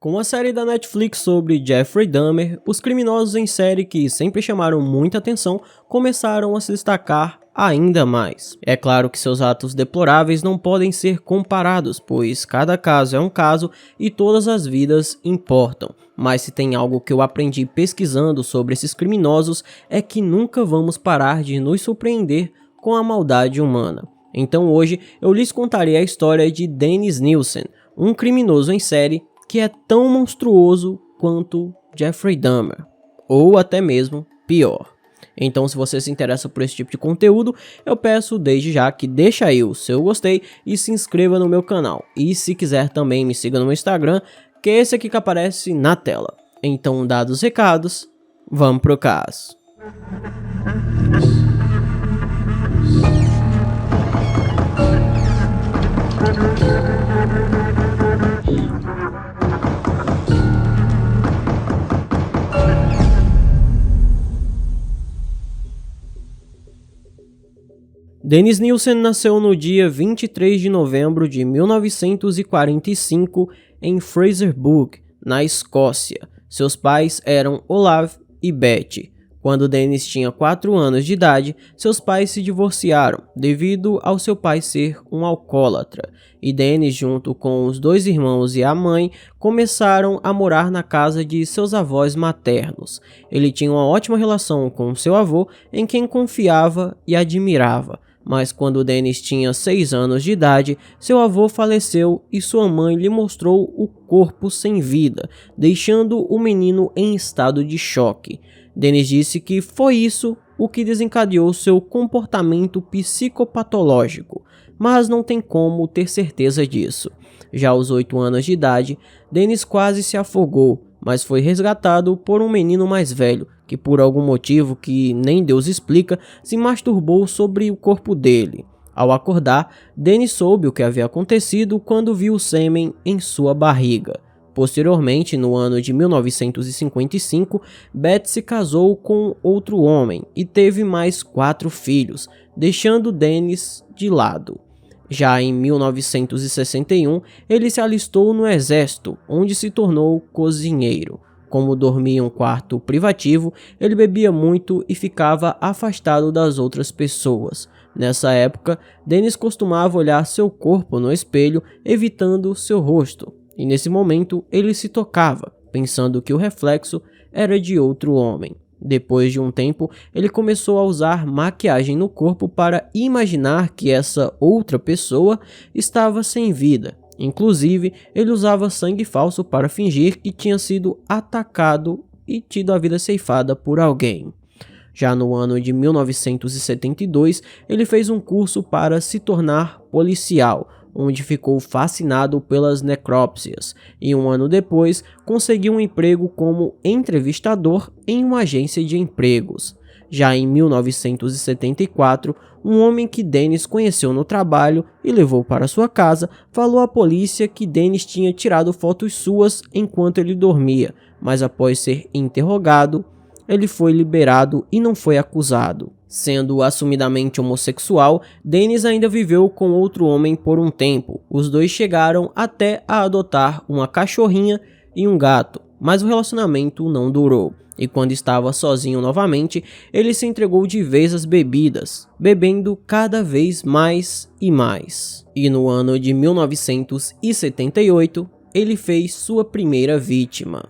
Com a série da Netflix sobre Jeffrey Dahmer, os criminosos em série que sempre chamaram muita atenção começaram a se destacar ainda mais. É claro que seus atos deploráveis não podem ser comparados, pois cada caso é um caso e todas as vidas importam. Mas se tem algo que eu aprendi pesquisando sobre esses criminosos é que nunca vamos parar de nos surpreender com a maldade humana. Então hoje eu lhes contarei a história de Dennis Nielsen, um criminoso em série que é tão monstruoso quanto Jeffrey Dahmer, ou até mesmo pior. Então, se você se interessa por esse tipo de conteúdo, eu peço desde já que deixa aí o seu gostei e se inscreva no meu canal. E se quiser também me siga no meu Instagram, que é esse aqui que aparece na tela. Então, dados os recados, vamos pro caso. Dennis Nielsen nasceu no dia 23 de novembro de 1945 em Fraserburgh, na Escócia. Seus pais eram Olav e Betty. Quando Dennis tinha 4 anos de idade, seus pais se divorciaram devido ao seu pai ser um alcoólatra, e Dennis, junto com os 2 irmãos e a mãe, começaram a morar na casa de seus avós maternos. Ele tinha uma ótima relação com seu avô, em quem confiava e admirava. Mas quando Dennis tinha 6 anos de idade, seu avô faleceu e sua mãe lhe mostrou o corpo sem vida, deixando o menino em estado de choque. Dennis disse que foi isso o que desencadeou seu comportamento psicopatológico, mas não tem como ter certeza disso. Já aos 8 anos de idade, Dennis quase se afogou, mas foi resgatado por um menino mais velho, que por algum motivo que nem Deus explica, se masturbou sobre o corpo dele. Ao acordar, Dennis soube o que havia acontecido quando viu o sêmen em sua barriga. Posteriormente, no ano de 1955, Beth se casou com outro homem e teve mais 4 filhos, deixando Dennis de lado. Já em 1961, ele se alistou no exército, onde se tornou cozinheiro. Como dormia em um quarto privativo, ele bebia muito e ficava afastado das outras pessoas. Nessa época, Dennis costumava olhar seu corpo no espelho, evitando seu rosto. E nesse momento, ele se tocava, pensando que o reflexo era de outro homem. Depois de um tempo, ele começou a usar maquiagem no corpo para imaginar que essa outra pessoa estava sem vida. Inclusive, ele usava sangue falso para fingir que tinha sido atacado e tido a vida ceifada por alguém. Já no ano de 1972, ele fez um curso para se tornar policial, onde ficou fascinado pelas necrópsias, e um ano depois conseguiu um emprego como entrevistador em uma agência de empregos. Já em 1974, um homem que Dennis conheceu no trabalho e levou para sua casa, falou à polícia que Dennis tinha tirado fotos suas enquanto ele dormia, mas após ser interrogado, ele foi liberado e não foi acusado. Sendo assumidamente homossexual, Dennis ainda viveu com outro homem por um tempo. Os dois chegaram até a adotar uma cachorrinha e um gato, mas o relacionamento não durou. E quando estava sozinho novamente, ele se entregou de vez às bebidas, bebendo cada vez mais e mais. E no ano de 1978, ele fez sua primeira vítima.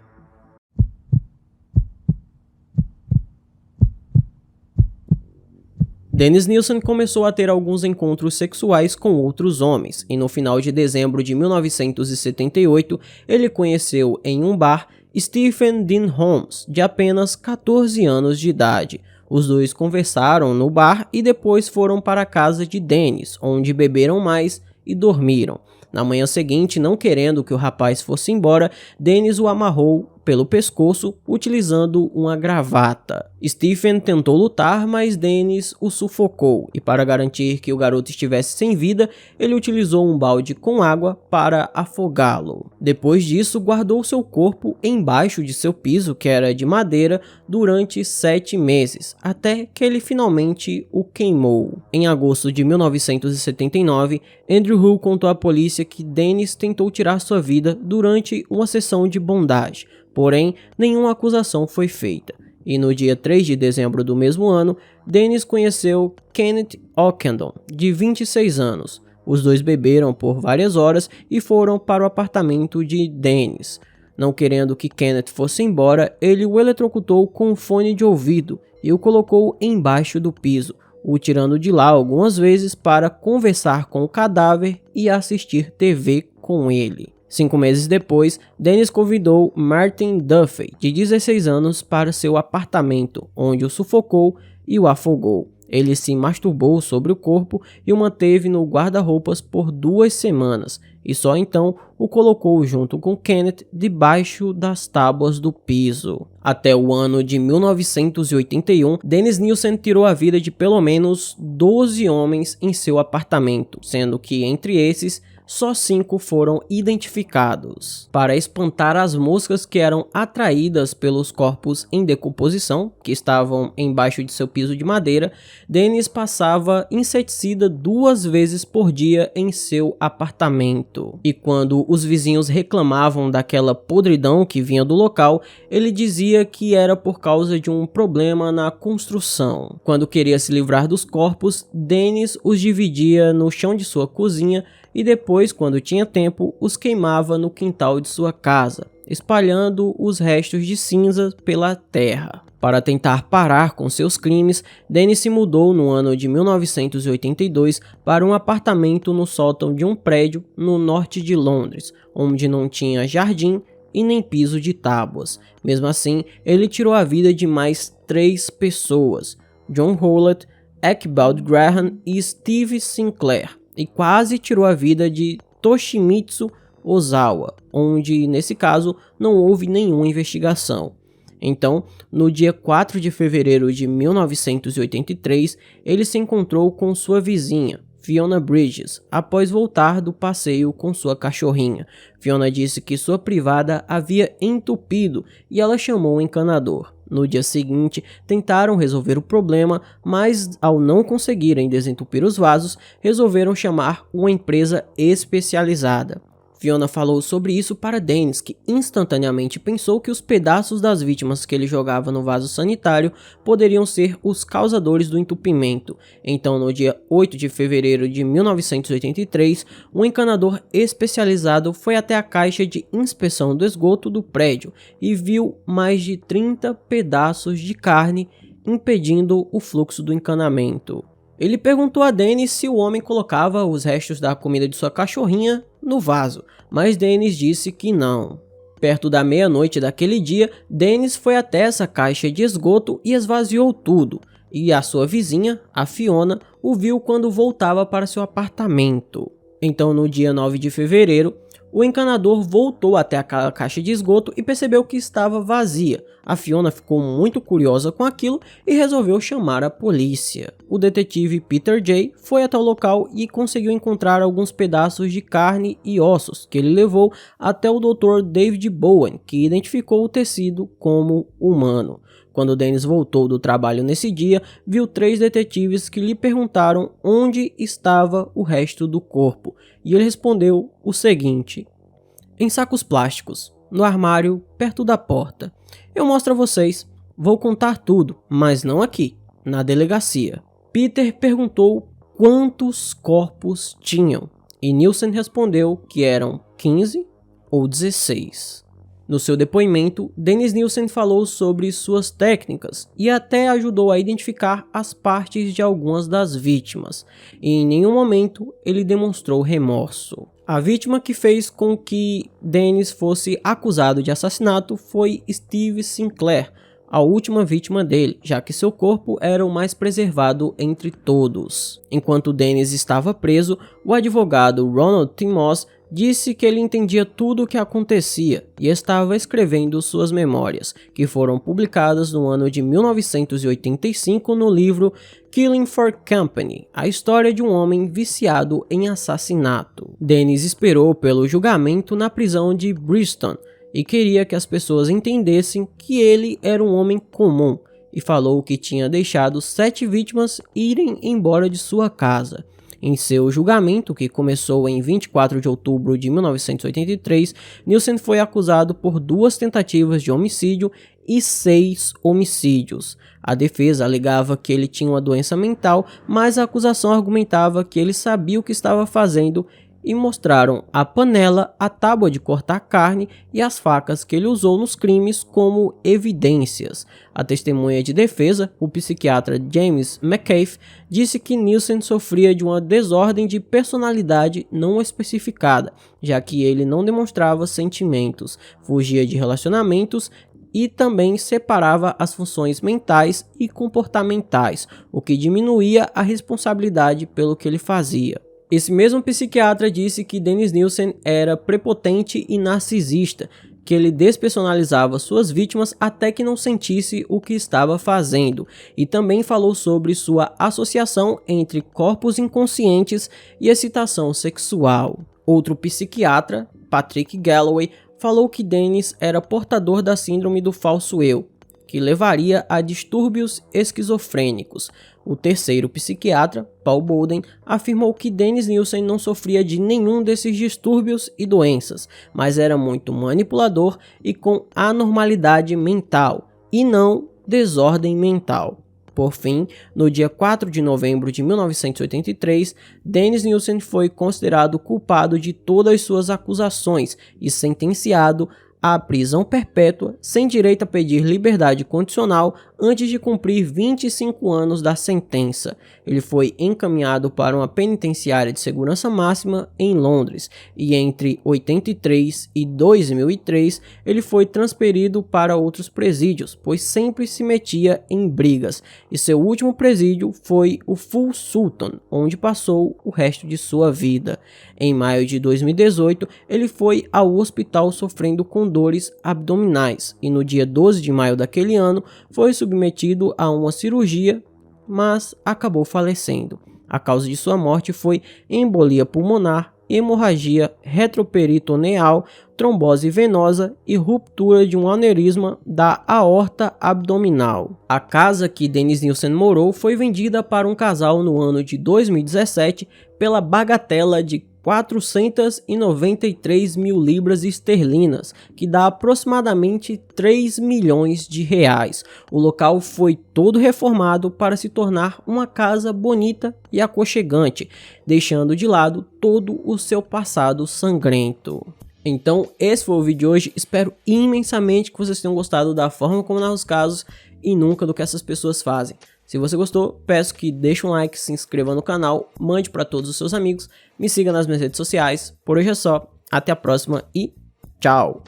Dennis Nielsen começou a ter alguns encontros sexuais com outros homens, e no final de dezembro de 1978, ele conheceu em um bar Stephen Dean Holmes, de apenas 14 anos de idade. Os dois conversaram no bar e depois foram para a casa de Dennis, onde beberam mais e dormiram. Na manhã seguinte, não querendo que o rapaz fosse embora, Dennis o amarrou pelo pescoço utilizando uma gravata. Stephen tentou lutar, mas Dennis o sufocou, e para garantir que o garoto estivesse sem vida, ele utilizou um balde com água para afogá-lo. Depois disso, guardou seu corpo embaixo de seu piso, que era de madeira, durante 7 meses, até que ele finalmente o queimou. Em agosto de 1979, Andrew Hull contou à polícia que Dennis tentou tirar sua vida durante uma sessão de bondage, porém nenhuma acusação foi feita. E no dia 3 de dezembro do mesmo ano, Dennis conheceu Kenneth Ockendon, de 26 anos. Os dois beberam por várias horas e foram para o apartamento de Dennis. Não querendo que Kenneth fosse embora, ele o eletrocutou com um fone de ouvido e o colocou embaixo do piso, o tirando de lá algumas vezes para conversar com o cadáver e assistir TV com ele. 5 meses depois, Dennis convidou Martin Duffy, de 16 anos, para seu apartamento, onde o sufocou e o afogou. Ele se masturbou sobre o corpo e o manteve no guarda-roupas por 2 semanas, e só então o colocou junto com Kenneth debaixo das tábuas do piso. Até o ano de 1981, Dennis Nielsen tirou a vida de pelo menos 12 homens em seu apartamento, sendo que entre esses, só 5 foram identificados. Para espantar as moscas que eram atraídas pelos corpos em decomposição, que estavam embaixo de seu piso de madeira, Dennis passava inseticida 2 vezes por dia em seu apartamento. E quando os vizinhos reclamavam daquela podridão que vinha do local, ele dizia que era por causa de um problema na construção. Quando queria se livrar dos corpos, Dennis os dividia no chão de sua cozinha e depois, quando tinha tempo, os queimava no quintal de sua casa, espalhando os restos de cinza pela terra. Para tentar parar com seus crimes, Dennis se mudou no ano de 1982 para um apartamento no sótão de um prédio no norte de Londres, onde não tinha jardim e nem piso de tábuas. Mesmo assim, ele tirou a vida de mais 3 pessoas, John Howlett, Ecbald Graham e Steve Sinclair, e quase tirou a vida de Toshimitsu Ozawa, onde nesse caso não houve nenhuma investigação. Então, no dia 4 de fevereiro de 1983, ele se encontrou com sua vizinha, Fiona Bridges, após voltar do passeio com sua cachorrinha. Fiona disse que sua privada havia entupido e ela chamou um encanador. No dia seguinte, tentaram resolver o problema, mas ao não conseguirem desentupir os vasos, resolveram chamar uma empresa especializada. Fiona falou sobre isso para Dennis, que instantaneamente pensou que os pedaços das vítimas que ele jogava no vaso sanitário poderiam ser os causadores do entupimento. Então, no dia 8 de fevereiro de 1983, um encanador especializado foi até a caixa de inspeção do esgoto do prédio e viu mais de 30 pedaços de carne impedindo o fluxo do encanamento. Ele perguntou a Dennis se o homem colocava os restos da comida de sua cachorrinha no vaso, mas Dennis disse que não. Perto da meia-noite daquele dia, Dennis foi até essa caixa de esgoto e esvaziou tudo, e a sua vizinha, a Fiona, o viu quando voltava para seu apartamento. Então, no dia 9 de fevereiro, o encanador voltou até aquela caixa de esgoto e percebeu que estava vazia. A Fiona ficou muito curiosa com aquilo e resolveu chamar a polícia. O detetive Peter Jay foi até o local e conseguiu encontrar alguns pedaços de carne e ossos, que ele levou até o Dr. David Bowen, que identificou o tecido como humano. Quando Dennis voltou do trabalho nesse dia, viu 3 detetives que lhe perguntaram onde estava o resto do corpo, e ele respondeu o seguinte: em sacos plásticos, no armário, perto da porta. Eu mostro a vocês, vou contar tudo, mas não aqui, na delegacia. Peter perguntou quantos corpos tinham, e Nielsen respondeu que eram 15 ou 16. No seu depoimento, Dennis Nielsen falou sobre suas técnicas e até ajudou a identificar as partes de algumas das vítimas, e em nenhum momento ele demonstrou remorso. A vítima que fez com que Dennis fosse acusado de assassinato foi Steve Sinclair, a última vítima dele, já que seu corpo era o mais preservado entre todos. Enquanto Dennis estava preso, o advogado Ronald T. Moss disse que ele entendia tudo o que acontecia e estava escrevendo suas memórias, que foram publicadas no ano de 1985 no livro Killing for Company, a história de um homem viciado em assassinato. Dennis esperou pelo julgamento na prisão de Bristol e queria que as pessoas entendessem que ele era um homem comum, e falou que tinha deixado 7 vítimas irem embora de sua casa. Em seu julgamento, que começou em 24 de outubro de 1983, Nielsen foi acusado por 2 tentativas de homicídio e 6 homicídios. A defesa alegava que ele tinha uma doença mental, mas a acusação argumentava que ele sabia o que estava fazendo e mostraram a panela, a tábua de cortar carne e as facas que ele usou nos crimes como evidências. A testemunha de defesa, o psiquiatra James McCafe, disse que Nielsen sofria de uma desordem de personalidade não especificada, já que ele não demonstrava sentimentos, fugia de relacionamentos e também separava as funções mentais e comportamentais, o que diminuía a responsabilidade pelo que ele fazia. Esse mesmo psiquiatra disse que Dennis Nielsen era prepotente e narcisista, que ele despersonalizava suas vítimas até que não sentisse o que estava fazendo, e também falou sobre sua associação entre corpos inconscientes e excitação sexual. Outro psiquiatra, Patrick Galloway, falou que Dennis era portador da síndrome do falso eu, que levaria a distúrbios esquizofrênicos. O terceiro psiquiatra, Paul Bowden, afirmou que Dennis Nielsen não sofria de nenhum desses distúrbios e doenças, mas era muito manipulador e com anormalidade mental, e não desordem mental. Por fim, no dia 4 de novembro de 1983, Dennis Nielsen foi considerado culpado de todas as suas acusações e sentenciado à prisão perpétua, sem direito a pedir liberdade condicional antes de cumprir 25 anos da sentença. Ele foi encaminhado para uma penitenciária de segurança máxima em Londres e entre 83 e 2003 ele foi transferido para outros presídios, pois sempre se metia em brigas, e seu último presídio foi o Full Sultan, onde passou o resto de sua vida. Em maio de 2018, ele foi ao hospital sofrendo com dores abdominais e no dia 12 de maio daquele ano foi submetido a uma cirurgia, mas acabou falecendo. A causa de sua morte foi embolia pulmonar, hemorragia retroperitoneal, trombose venosa e ruptura de um aneurisma da aorta abdominal. A casa que Dennis Nielsen morou foi vendida para um casal no ano de 2017 pela bagatela de 493 mil libras esterlinas, que dá aproximadamente 3 milhões de reais. O local foi todo reformado para se tornar uma casa bonita e aconchegante, deixando de lado todo o seu passado sangrento. Então esse foi o vídeo de hoje, espero imensamente que vocês tenham gostado da forma como narro os casos e nunca do que essas pessoas fazem. Se você gostou, peço que deixe um like, se inscreva no canal, mande para todos os seus amigos, me siga nas minhas redes sociais. Por hoje é só, até a próxima e tchau!